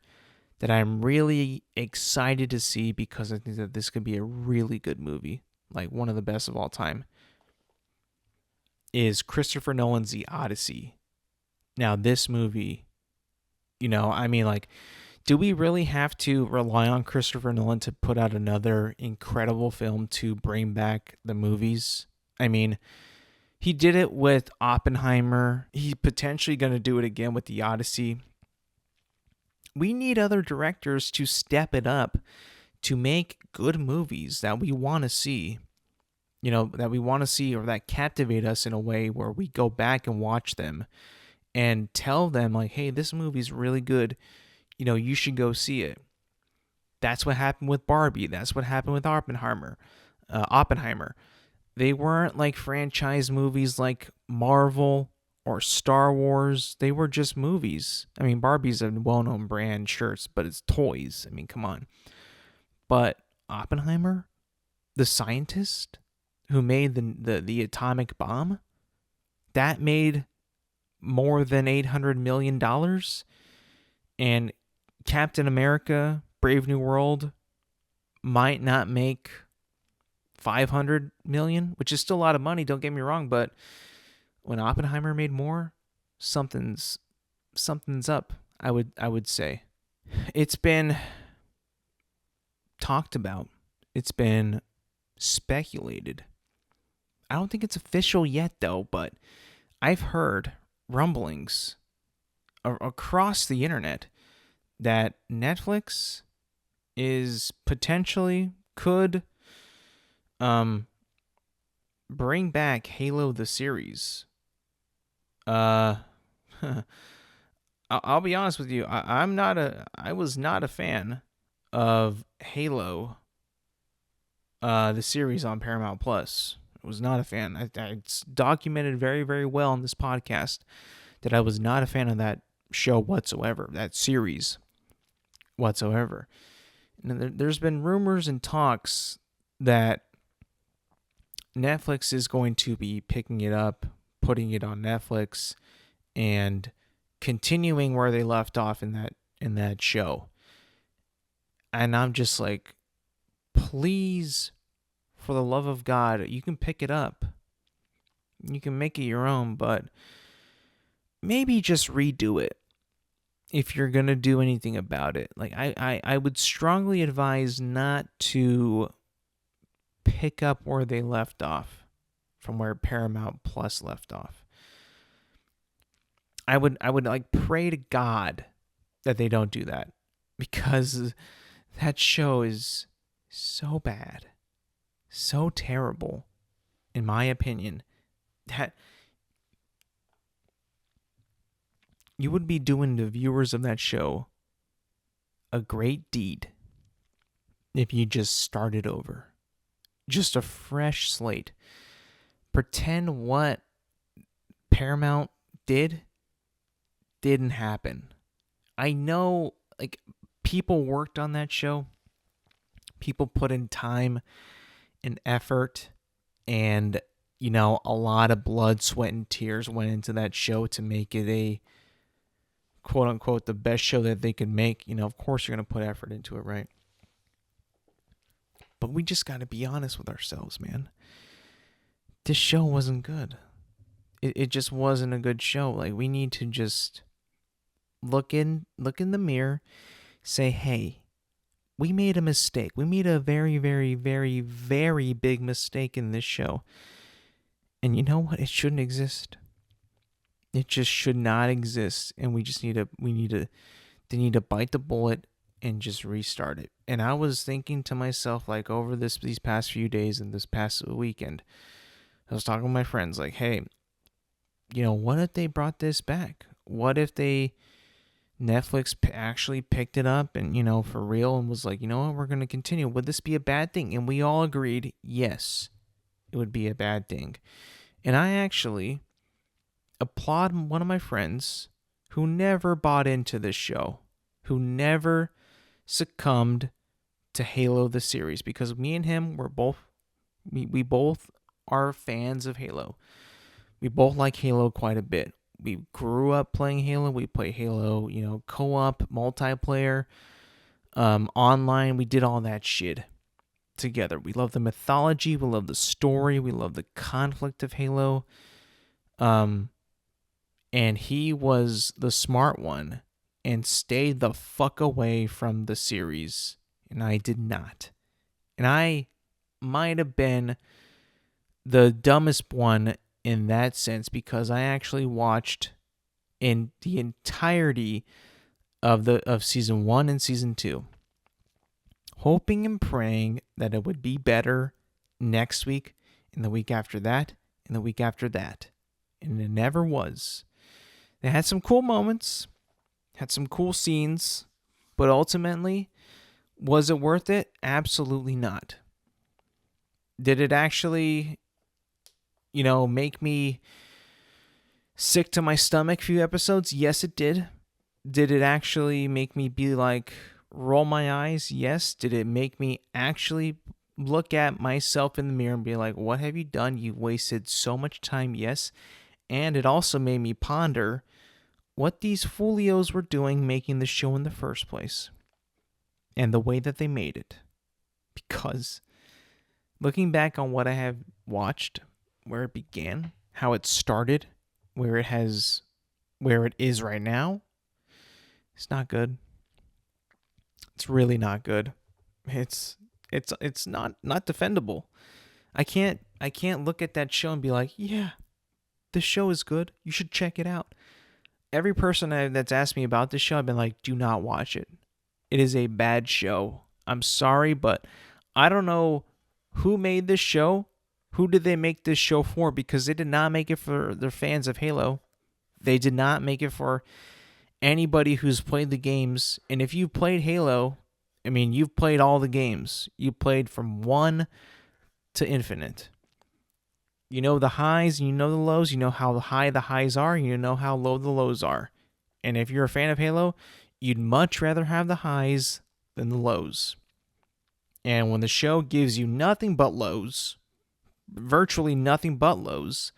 A: that I'm really excited to see because I think that this could be a really good movie, like one of the best of all time, is Christopher Nolan's The Odyssey. Now, this movie, do we really have to rely on Christopher Nolan to put out another incredible film to bring back the movies? I mean, he did it with Oppenheimer. He's potentially going to do it again with The Odyssey. We need other directors to step it up to make good movies that we want to see. That we want to see or that captivate us in a way where we go back and watch them and tell them, like, hey, this movie's really good. You should go see it. That's what happened with Barbie. That's what happened with Oppenheimer. They weren't like franchise movies like Marvel or Star Wars. They were just movies. I mean, Barbie's a well-known brand, sure, but it's toys. I mean, come on. But Oppenheimer, the scientist who made the atomic bomb, that made more than $800 million. And Captain America, Brave New World, might not make 500 million, which is still a lot of money, don't get me wrong, but when Oppenheimer made more, something's up, I would say. It's been talked about. It's been speculated. I don't think it's official yet though, but I've heard rumblings across the internet that Netflix is potentially could bring back Halo the series. I'll be honest with you. I was not a fan of Halo, the series on Paramount Plus. I was not a fan. It's documented very, very well in this podcast that I was not a fan of that show whatsoever, that series whatsoever. And there's been rumors and talks that Netflix is going to be picking it up, putting it on Netflix, and continuing where they left off in that show. And I'm just like, please, for the love of God, you can pick it up. You can make it your own, but maybe just redo it if you're going to do anything about it. Like, I would strongly advise not to pick up where they left off from where Paramount Plus left off. I would like pray to God that they don't do that, because that show is so bad, so terrible, in my opinion, that you would be doing the viewers of that show a great deed if you just started over. Just a fresh slate. Pretend what Paramount didn't happen. I know, like, people worked on that show. People put in time and effort, and, a lot of blood, sweat, and tears went into that show to make it a quote unquote the best show that they could make. Of course you're going to put effort into it, right? But we just got to be honest with ourselves, man. This show wasn't good. it just wasn't a good show. Like, we need to just look in the mirror, say, hey, we made a mistake. We made a very, very, very, very big mistake in this show. And you know what? It shouldn't exist. It just should not exist. And we need to bite the bullet and just restart it. And I was thinking to myself, like, over these past few days and this past weekend, I was talking with my friends, like, hey, what if they brought this back? What if Netflix actually picked it up and, for real, and was like, you know what, we're going to continue. Would this be a bad thing? And we all agreed, yes, it would be a bad thing. And I actually applaud one of my friends who never bought into this show, who never succumbed to Halo the series, because me and him we both are fans of Halo. We both like Halo quite a bit. We grew up playing Halo. We play Halo, co-op, multiplayer, online. We did all that shit together. We love the mythology. We love the story. We love the conflict of Halo. And he was the smart one and stayed the fuck away from the series. And I did not. And I might have been the dumbest one in that sense, because I actually watched in the entirety of season 1 and season 2, hoping and praying that it would be better next week, and the week after that, and the week after that. And it never was. They had some cool moments, had some cool scenes, but ultimately, was it worth it? Absolutely not. Did it actually, make me sick to my stomach a few episodes? Yes, it did. Did it actually make me be like, roll my eyes? Yes. Did it make me actually look at myself in the mirror and be like, what have you done? You wasted so much time? Yes. And it also made me ponder what these folios were doing making the show in the first place, and the way that they made it. Because looking back on what I have watched, where it began, how it started, where it is right now, it's not good. It's really not good. It's not defendable. I can't look at that show and be like, yeah, this show is good. You should check it out. Every person that's asked me about this show, I've been like, do not watch it. It is a bad show. I'm sorry, but I don't know who made this show. Who did they make this show for? Because they did not make it for the fans of Halo. They did not make it for anybody who's played the games. And if you've played Halo, I mean, you've played all the games. You played from 1 to infinite. You know the highs and you know the lows. You know how high the highs are and you know how low the lows are. And if you're a fan of Halo, you'd much rather have the highs than the lows. And when the show gives you nothing but lows, virtually nothing but lows,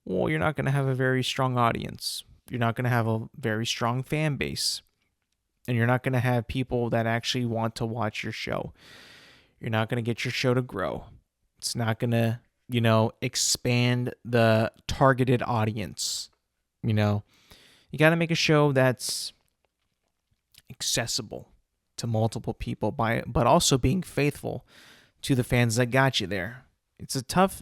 A: well, you're not going to have a very strong audience. You're not going to have a very strong fan base. And you're not going to have people that actually want to watch your show. You're not going to get your show to grow. It's not going to, expand the targeted audience. You got to make a show that's accessible to multiple people, but also being faithful to the fans that got you there. It's a tough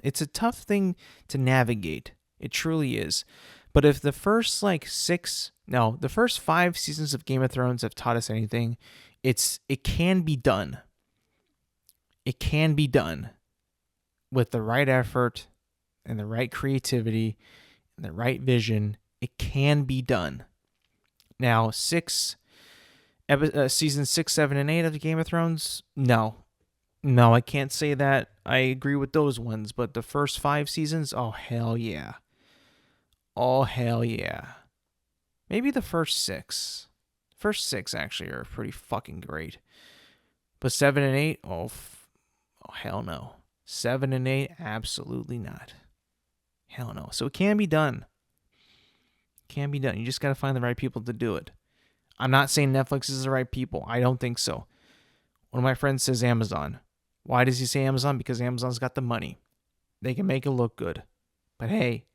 A: thing to navigate. It truly is. But if the first the first 5 seasons of Game of Thrones have taught us anything, it can be done. It can be done with the right effort and the right creativity and the right vision. It can be done. Now, season 6, 7, and 8 of the Game of Thrones, no, I can't say that I agree with those ones. But the first 5 seasons, oh hell yeah. Oh, hell yeah. Maybe the first 6. First 6 actually are pretty fucking great. But 7 and 8, oh hell no. 7 and 8, absolutely not. Hell no. So it can be done. It can be done. You just got to find the right people to do it. I'm not saying Netflix is the right people. I don't think so. One of my friends says Amazon. Why does he say Amazon? Because Amazon's got the money. They can make it look good. But hey,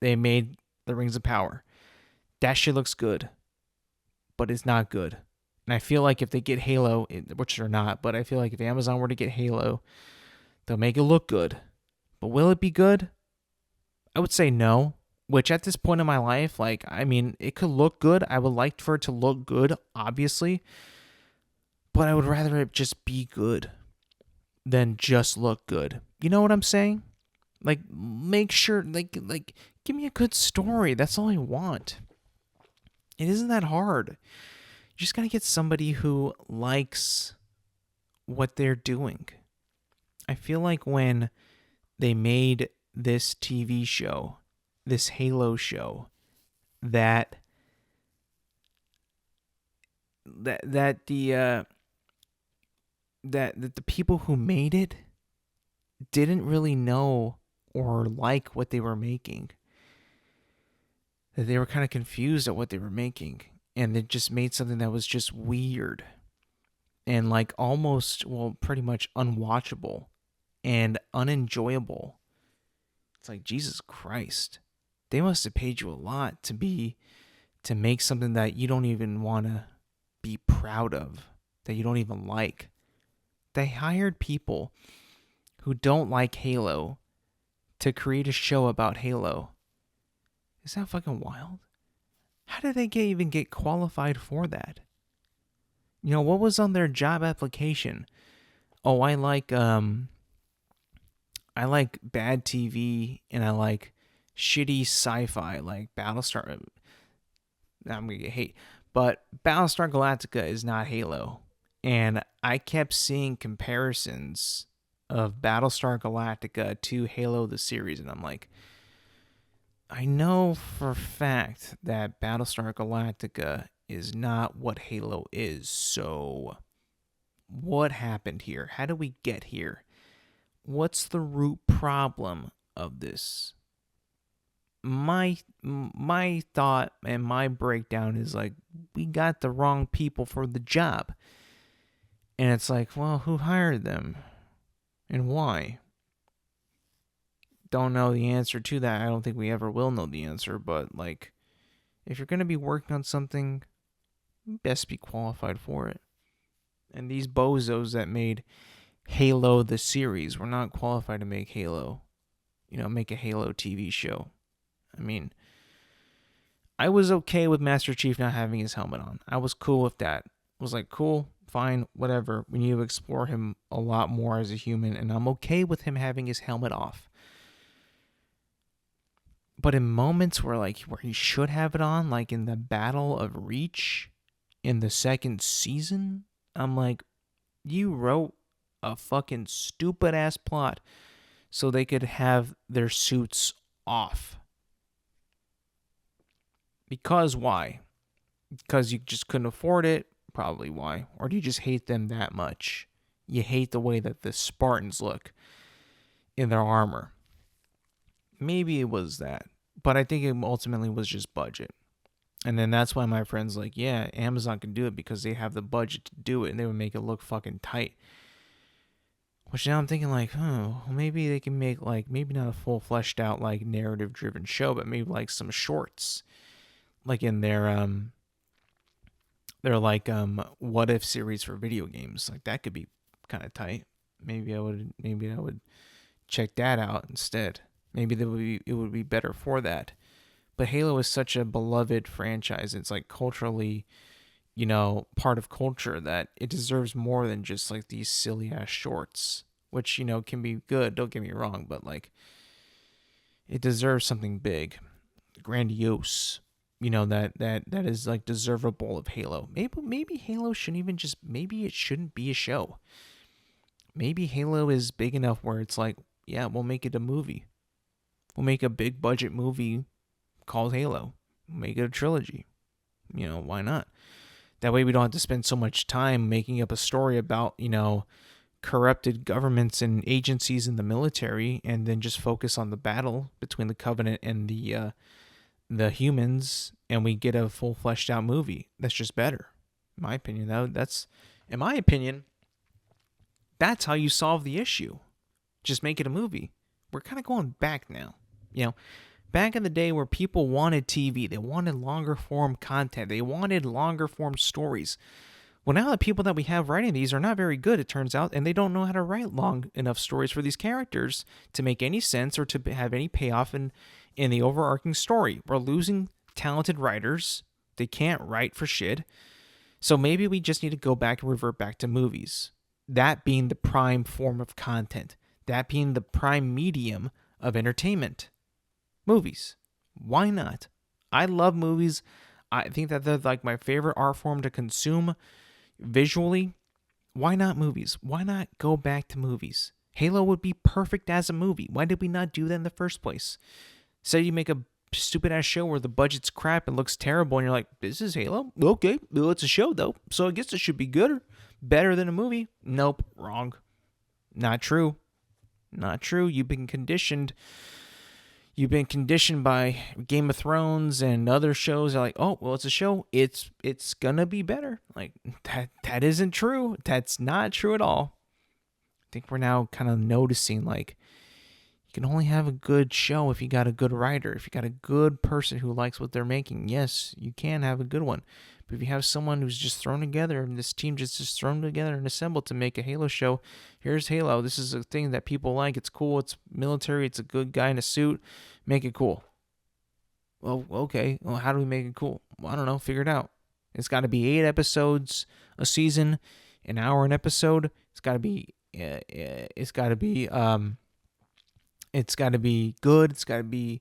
A: They made the Rings of Power. That shit looks good, but it's not good. And I feel like if they get Halo, which they're not, but I feel like if Amazon were to get Halo, they'll make it look good. But will it be good? I would say no. Which at this point in my life, like, I mean, it could look good. I would like for it to look good, obviously. But I would rather it just be good than just look good. You know what I'm saying? Like, make sure, like, give me a good story. That's all I want. It isn't that hard. You just gotta get somebody who likes what they're doing. I feel like when they made this TV show, this Halo show, that the people who made it didn't really know or like what they were making. That they were kind of confused at what they were making, and they just made something that was just weird and like almost, well, pretty much unwatchable and unenjoyable. It's like, Jesus Christ. They must have paid you a lot to make something that you don't even want to be proud of, that you don't even like. They hired people who don't like Halo to create a show about Halo. Is that fucking wild? How did they even get qualified for that? You know, what was on their job application? Oh, I like bad TV and I like shitty sci-fi like Battlestar. I'm gonna get hate, but Battlestar Galactica is not Halo, and I kept seeing comparisons of Battlestar Galactica to Halo the series, and I'm like, I know for a fact that Battlestar Galactica is not what Halo is. So, what happened here? How did we get here? What's the root problem of this? My thought and my breakdown is like, we got the wrong people for the job. And it's like, well, who hired them? And why? Don't know the answer to that. I don't think we ever will know the answer, but like, if you're going to be working on something, you best be qualified for it. And these bozos that made Halo the series were not qualified to make Halo, make a Halo TV show. I mean, I was okay with Master Chief not having his helmet on. I was cool with that. I was like, cool, fine, whatever. We need to explore him a lot more as a human, and I'm okay with him having his helmet off. But in moments where he should have it on, like in the Battle of Reach in the second season, I'm like, you wrote a fucking stupid ass plot so they could have their suits off. Because why? Because you just couldn't afford it? Probably why. Or do you just hate them that much? You hate the way that the Spartans look in their armor. Maybe it was that. But I think it ultimately was just budget. And then that's why my friend's like, yeah, Amazon can do it because they have the budget to do it and they would make it look fucking tight. Which now I'm thinking like, maybe they can make maybe not a full fleshed out narrative driven show, but maybe some shorts. Like in their what if series for video games. Like that could be kind of tight. Maybe I would check that out instead. Maybe it would be better for that. But Halo is such a beloved franchise. It's culturally, part of culture that it deserves more than just these silly ass shorts, which, can be good. Don't get me wrong, but it deserves something big, grandiose, that is deservable of Halo. Maybe Halo shouldn't even maybe it shouldn't be a show. Maybe Halo is big enough where it's yeah, we'll make it a movie. We'll make a big budget movie called Halo. We'll make it a trilogy. Why not? That way we don't have to spend so much time making up a story about, corrupted governments and agencies in the military and then just focus on the battle between the Covenant and the humans, and we get a full fleshed out movie. That's just better. In my opinion, that's how you solve the issue. Just make it a movie. We're kind of going back now. Back in the day where people wanted TV, they wanted longer form content, they wanted longer form stories. Well, now the people that we have writing these are not very good, it turns out, and they don't know how to write long enough stories for these characters to make any sense or to have any payoff in the overarching story. We're losing talented writers. They can't write for shit. So maybe we just need to go back and revert back to movies. That being the prime form of content. That being the prime medium of entertainment. Movies. Why not? I love movies. I think that they're like my favorite art form to consume visually. Why not movies? Why not go back to movies? Halo would be perfect as a movie. Why did we not do that in the first place? Say you make a stupid ass show where the budget's crap and looks terrible and you're like, this is Halo? Okay, well, it's a show though, so I guess it should be good or better than a movie. Nope, wrong. Not true. Not true. You've been conditioned by Game of Thrones and other shows. They're like, oh, well, it's a show. It's gonna be better. Like that isn't true. That's not true at all. I think we're now kind of noticing like you can only have a good show if you got a good writer, if you got a good person who likes what they're making. Yes, you can have a good one. But if you have someone who's just thrown together, and this team just thrown together and assembled to make a Halo show, here's Halo. This is a thing that people like. It's cool. It's military. It's a good guy in a suit. Make it cool. Well, okay. Well, how do we make it cool? Well, I don't know. Figure it out. It's got to be 8 episodes a season, an hour an episode. It's got to be. It's got to be. It's got to be good. It's got to be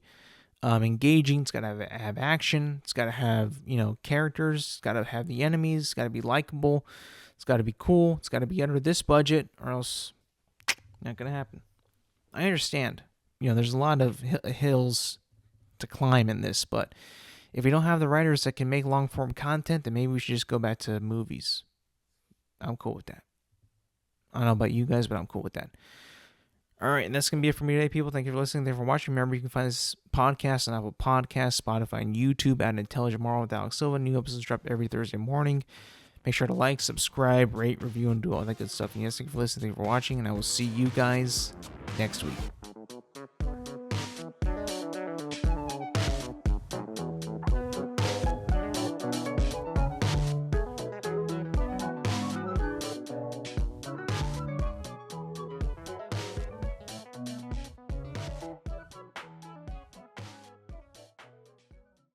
A: engaging. It's got to have action. It's got to have, characters. It's got to have the enemies. It's got to be likable. It's got to be cool. It's got to be under this budget, or else not going to happen. I understand. There's a lot of hills to climb in this, but if we don't have the writers that can make long form content, then maybe we should just go back to movies. I'm cool with that. I don't know about you guys, but I'm cool with that. All right, and that's going to be it for me today, people. Thank you for listening. Thank you for watching. Remember, you can find this podcast on Apple Podcasts, Spotify, and YouTube at Intelligent Moron with Alex Silva. New episodes drop every Thursday morning. Make sure to like, subscribe, rate, review, and do all that good stuff. And yes, thank you for listening. Thank you for watching, and I will see you guys next week.